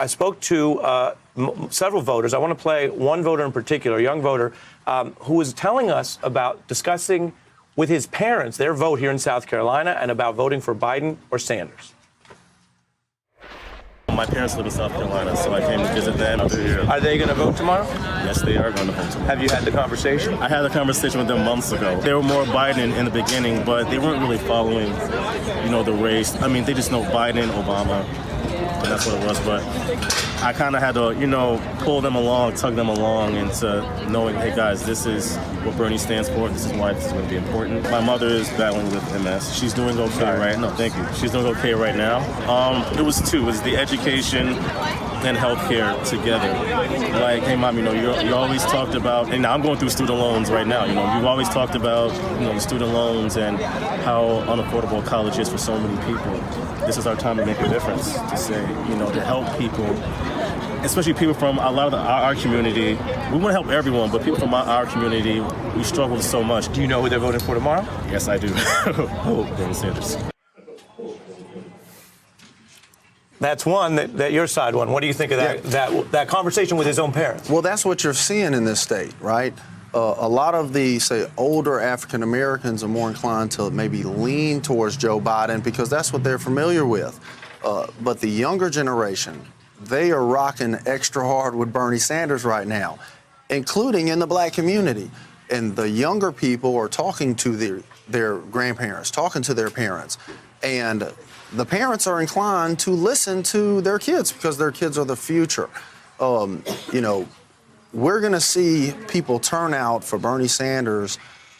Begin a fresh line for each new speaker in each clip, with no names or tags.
I spoke to several voters. I want to play one voter in particular, a young voter, who was telling us about discussing with his parents their vote here in South Carolina and about voting for Biden or Sanders.
My parents live in South Carolina, so I came to visit them.
Are they going to vote tomorrow?
Yes, they are going to vote tomorrow.
Have you had the conversation?
I had a conversation with them months ago. They were more Biden in the beginning, but they weren't really following, the race. I mean, they just know Biden, Obama, and that's what it was. But I kind of had to, pull them along, tug them along into knowing, hey guys, this is what Bernie stands for. This is why this is going to be important. My mother is battling with MS. She's doing okay right now. No, thank you. She's doing okay right now. It was two. It was the education and healthcare together. Like, hey mom, you always talked about, and I'm going through student loans right now. You've always talked about, the student loans and how unaffordable college is for so many people. This is our time to make a difference, to say, to help people, especially people from a lot of our community. We want to help everyone, but people from our community, we struggle so much.
Do you know who they're voting for tomorrow?
Yes, I do. Bernie Sanders.
That's one that your side won. What do you think of that conversation with his own parents?
Well, that's what you're seeing in this state, right? A lot of the, say, older African Americans are more inclined to maybe lean towards Joe Biden because that's what they're familiar with. But the younger generation, they are rocking extra hard with Bernie Sanders right now, including in the black community. And the younger people are talking to their grandparents, talking to their parents. And the parents are inclined to listen to their kids because their kids are the future. We're going to see people turn out for Bernie Sanders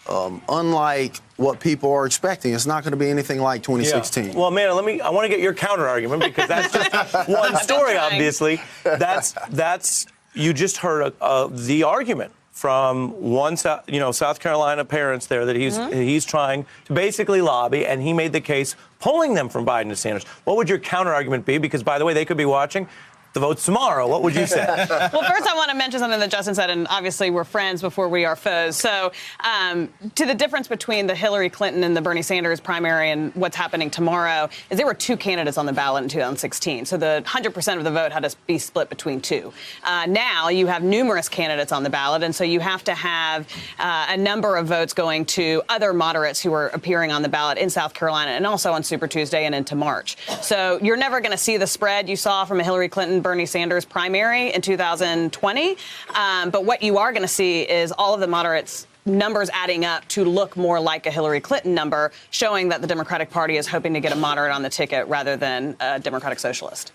unlike what people are expecting. It's not going to be anything like 2016.
Yeah. Well, Amanda, I want to get your counter argument because that's just one story, obviously. That's you just heard the argument from one, South Carolina parents there that he's trying to basically lobby, and he made the case pulling them from Biden to Sanders. What would your counter argument be? Because, by the way, they could be watching the votes tomorrow. What would you say?
Well, first I want to mention something that Justin said, and obviously we're friends before we are foes. So to the difference between the Hillary Clinton and the Bernie Sanders primary and what's happening tomorrow is there were two candidates on the ballot in 2016. So the 100% of the vote had to be split between two. Now you have numerous candidates on the ballot, and so you have to have a number of votes going to other moderates who are appearing on the ballot in South Carolina and also on Super Tuesday and into March. So you're never going to see the spread you saw from a Hillary Clinton Bernie Sanders primary in 2020. But what you are going to see is all of the moderates' numbers adding up to look more like a Hillary Clinton number, showing that the Democratic Party is hoping to get a moderate on the ticket rather than a Democratic socialist.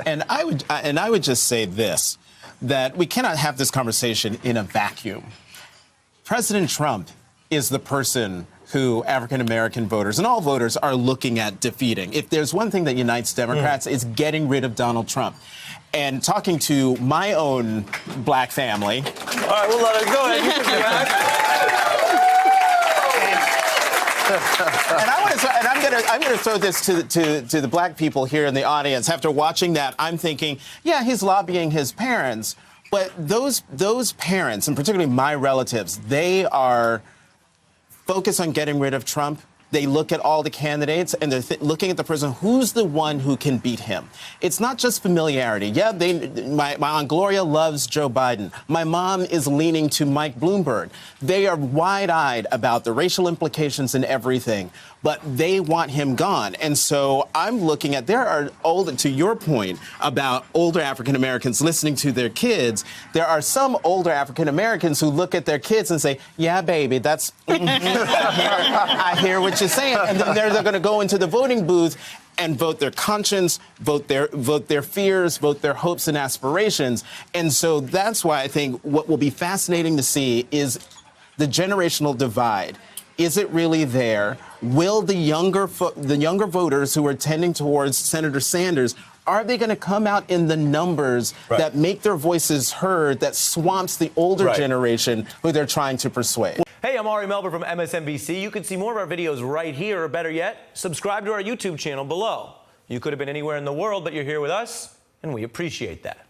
And I would just say this, that we cannot have this conversation in a vacuum. President Trump is the person who African-American voters and all voters are looking at defeating. If there's one thing that unites Democrats, it's getting rid of Donald Trump. And talking to my own black family.
All right, we'll let it go ahead.
And I'm going to throw this to the black people here in the audience. After watching that, I'm thinking, yeah, he's lobbying his parents. But those parents, and particularly my relatives, they are focused on getting rid of Trump. They look at all the candidates and they're looking at the person who's the one who can beat him. It's not just familiarity. Yeah, my Aunt Gloria loves Joe Biden. My mom is leaning to Mike Bloomberg. They are wide-eyed about the racial implications and everything, but they want him gone. And so I'm looking at, to your point about older African Americans listening to their kids, there are some older African Americans who look at their kids and say, yeah, baby, that's, I hear what you're saying. And then they're going to go into the voting booth and vote their conscience, vote their fears, vote their hopes and aspirations. And so that's why I think what will be fascinating to see is the generational divide. Is it really there? Will the younger voters who are tending towards Senator Sanders, are they going to come out in the numbers that make their voices heard, that swamps the older generation who they're trying to persuade?
Hey, I'm Ari Melber from MSNBC. You can see more of our videos right here, or better yet, subscribe to our YouTube channel below. You could have been anywhere in the world, but you're here with us, and we appreciate that.